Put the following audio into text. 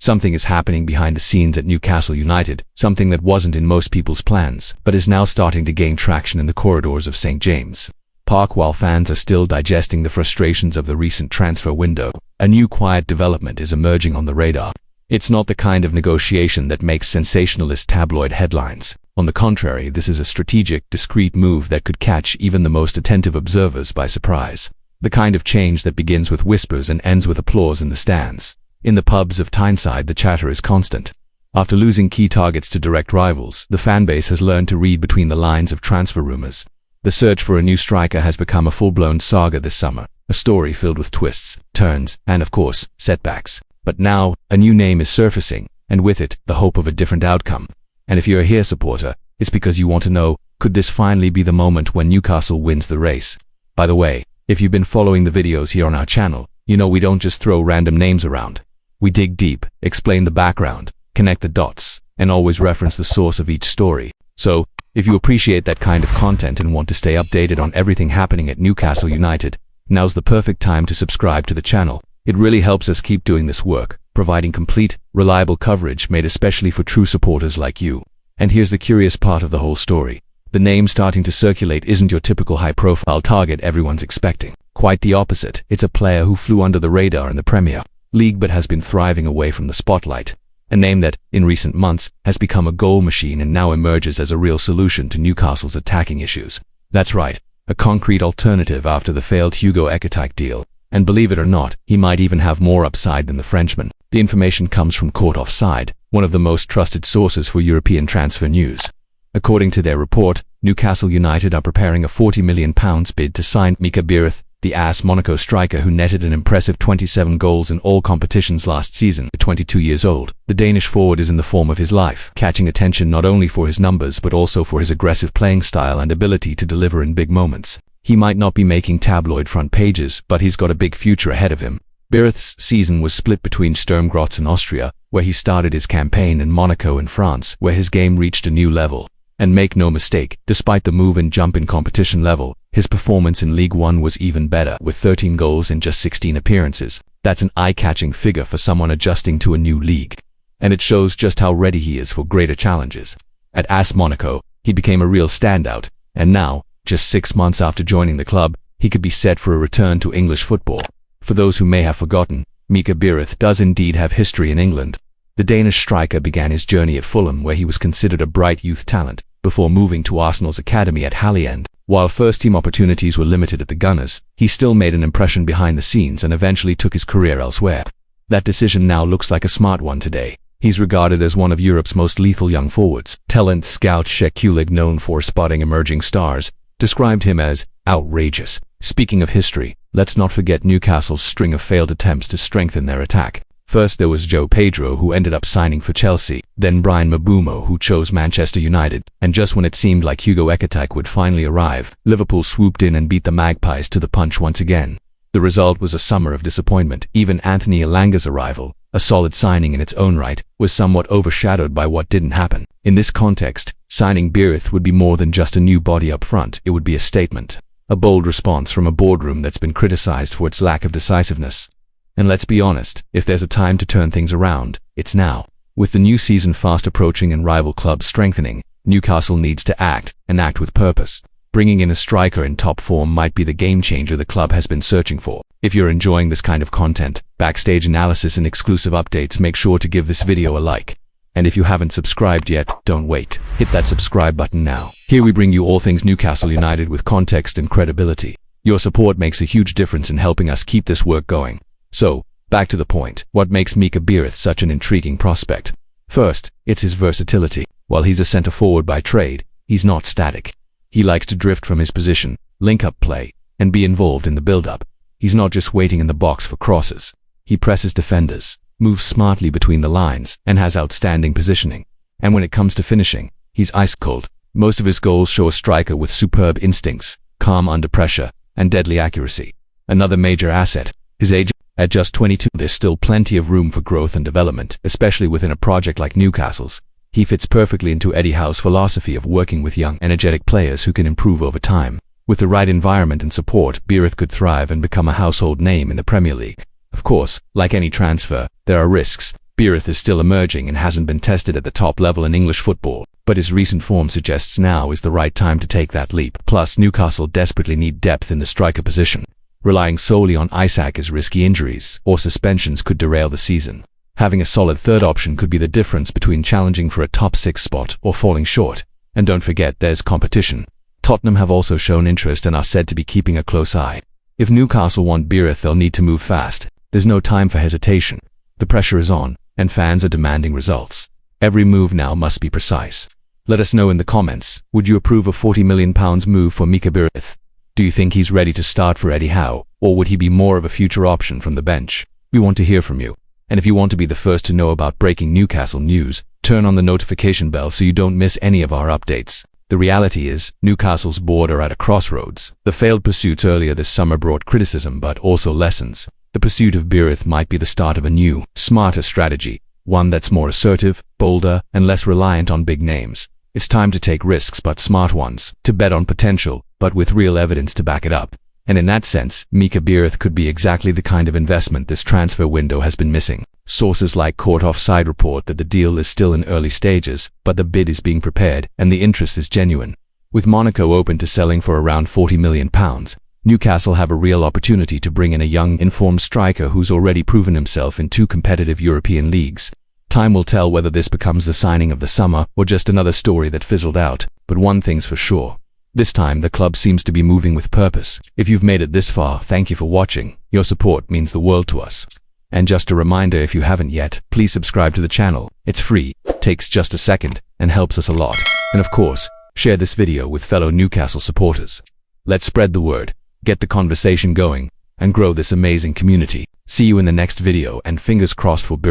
Something is happening behind the scenes at Newcastle United, something that wasn't in most people's plans, but is now starting to gain traction in the corridors of St. James' Park while fans are still digesting the frustrations of the recent transfer window. A new quiet development is emerging on the radar. It's not the kind of negotiation that makes sensationalist tabloid headlines. On the contrary, this is a strategic, discreet move that could catch even the most attentive observers by surprise. The kind of change that begins with whispers and ends with applause in the stands. In the pubs of Tyneside, the chatter is constant. After losing key targets to direct rivals, the fanbase has learned to read between the lines of transfer rumours. The search for a new striker has become a full-blown saga this summer, a story filled with twists, turns, and of course, setbacks. But now, a new name is surfacing, and with it, the hope of a different outcome. And if you're a here supporter, it's because you want to know, could this finally be the moment when Newcastle wins the race? By the way, if you've been following the videos here on our channel, you know we don't just throw random names around. We dig deep, explain the background, connect the dots, and always reference the source of each story. So, if you appreciate that kind of content and want to stay updated on everything happening at Newcastle United, now's the perfect time to subscribe to the channel. It really helps us keep doing this work, providing complete, reliable coverage made especially for true supporters like you. And here's the curious part of the whole story. The name starting to circulate isn't your typical high-profile target everyone's expecting. Quite the opposite. It's a player who flew under the radar in the Premier League but has been thriving away from the spotlight. A name that, in recent months, has become a goal machine and now emerges as a real solution to Newcastle's attacking issues. That's right, a concrete alternative after the failed Hugo Ekitike deal. And believe it or not, he might even have more upside than the Frenchman. The information comes from Court Offside, one of the most trusted sources for European transfer news. According to their report, Newcastle United are preparing a £40 million bid to sign Mika Biereth, the AS Monaco striker who netted an impressive 27 goals in all competitions last season. At 22 years old, the Danish forward is in the form of his life, catching attention not only for his numbers but also for his aggressive playing style and ability to deliver in big moments. He might not be making tabloid front pages, but he's got a big future ahead of him. Biereth's season was split between Sturm Graz in Austria, where he started his campaign, and Monaco in France, where his game reached a new level. And make no mistake, despite the move and jump in competition level, his performance in League One was even better, with 13 goals in just 16 appearances. That's an eye-catching figure for someone adjusting to a new league. And it shows just how ready he is for greater challenges. At AS Monaco, he became a real standout, and now, just 6 months after joining the club, he could be set for a return to English football. For those who may have forgotten, Mika Biereth does indeed have history in England. The Danish striker began his journey at Fulham, where he was considered a bright youth talent, before moving to Arsenal's academy at Halleyend. While first-team opportunities were limited at the Gunners, he still made an impression behind the scenes and eventually took his career elsewhere. That decision now looks like a smart one today. He's regarded as one of Europe's most lethal young forwards. Talent scout Sheikh Kulig, known for spotting emerging stars, described him as outrageous. Speaking of history, let's not forget Newcastle's string of failed attempts to strengthen their attack. First there was Joe Pedro, who ended up signing for Chelsea, then Brian Mabumo, who chose Manchester United, and just when it seemed like Hugo Ekitike would finally arrive, Liverpool swooped in and beat the Magpies to the punch once again. The result was a summer of disappointment. Even Anthony Elanga's arrival, a solid signing in its own right, was somewhat overshadowed by what didn't happen. In this context, signing Biereth would be more than just a new body up front. It would be a statement, a bold response from a boardroom that's been criticized for its lack of decisiveness. And let's be honest, if there's a time to turn things around, it's now. With the new season fast approaching and rival clubs strengthening, Newcastle needs to act, and act with purpose. Bringing in a striker in top form might be the game changer the club has been searching for. If you're enjoying this kind of content, backstage analysis and exclusive updates, make sure to give this video a like. And if you haven't subscribed yet, don't wait. Hit that subscribe button now. Here we bring you all things Newcastle United with context and credibility. Your support makes a huge difference in helping us keep this work going. So, back to the point. What makes Mika Biereth such an intriguing prospect? First, it's his versatility. While he's a centre forward by trade, he's not static. He likes to drift from his position, link up play, and be involved in the build-up. He's not just waiting in the box for crosses. He presses defenders, moves smartly between the lines, and has outstanding positioning. And when it comes to finishing, he's ice cold. Most of his goals show a striker with superb instincts, calm under pressure, and deadly accuracy. Another major asset, his age. At just 22, there's still plenty of room for growth and development, especially within a project like Newcastle's. He fits perfectly into Eddie Howe's philosophy of working with young, energetic players who can improve over time. With the right environment and support, Biereth could thrive and become a household name in the Premier League. Of course, like any transfer, there are risks. Biereth is still emerging and hasn't been tested at the top level in English football, but his recent form suggests now is the right time to take that leap. Plus, Newcastle desperately need depth in the striker position. Relying solely on Isak as risky injuries or suspensions could derail the season. Having a solid third option could be the difference between challenging for a top 6 spot or falling short. And don't forget, there's competition. Tottenham have also shown interest and are said to be keeping a close eye. If Newcastle want Biereth, they'll need to move fast. There's no time for hesitation. The pressure is on, and fans are demanding results. Every move now must be precise. Let us know in the comments, would you approve a £40 million move for Mika Biereth? Do you think he's ready to start for Eddie Howe, or would he be more of a future option from the bench? We want to hear from you. And if you want to be the first to know about breaking Newcastle news, turn on the notification bell so you don't miss any of our updates. The reality is, Newcastle's board are at a crossroads. The failed pursuits earlier this summer brought criticism but also lessons. The pursuit of Biereth might be the start of a new, smarter strategy, one that's more assertive, bolder, and less reliant on big names. It's time to take risks, but smart ones, to bet on potential, but with real evidence to back it up. And in that sense, Mika Biereth could be exactly the kind of investment this transfer window has been missing. Sources like Court Offside report that the deal is still in early stages, but the bid is being prepared, and the interest is genuine. With Monaco open to selling for around £40 million, Newcastle have a real opportunity to bring in a young, informed striker who's already proven himself in 2 competitive European leagues. Time will tell whether this becomes the signing of the summer or just another story that fizzled out, but one thing's for sure. This time the club seems to be moving with purpose. If you've made it this far, thank you for watching. Your support means the world to us. And just a reminder, if you haven't yet, please subscribe to the channel. It's free, takes just a second, and helps us a lot. And of course, share this video with fellow Newcastle supporters. Let's spread the word, get the conversation going, and grow this amazing community. See you in the next video, and fingers crossed for Biereth.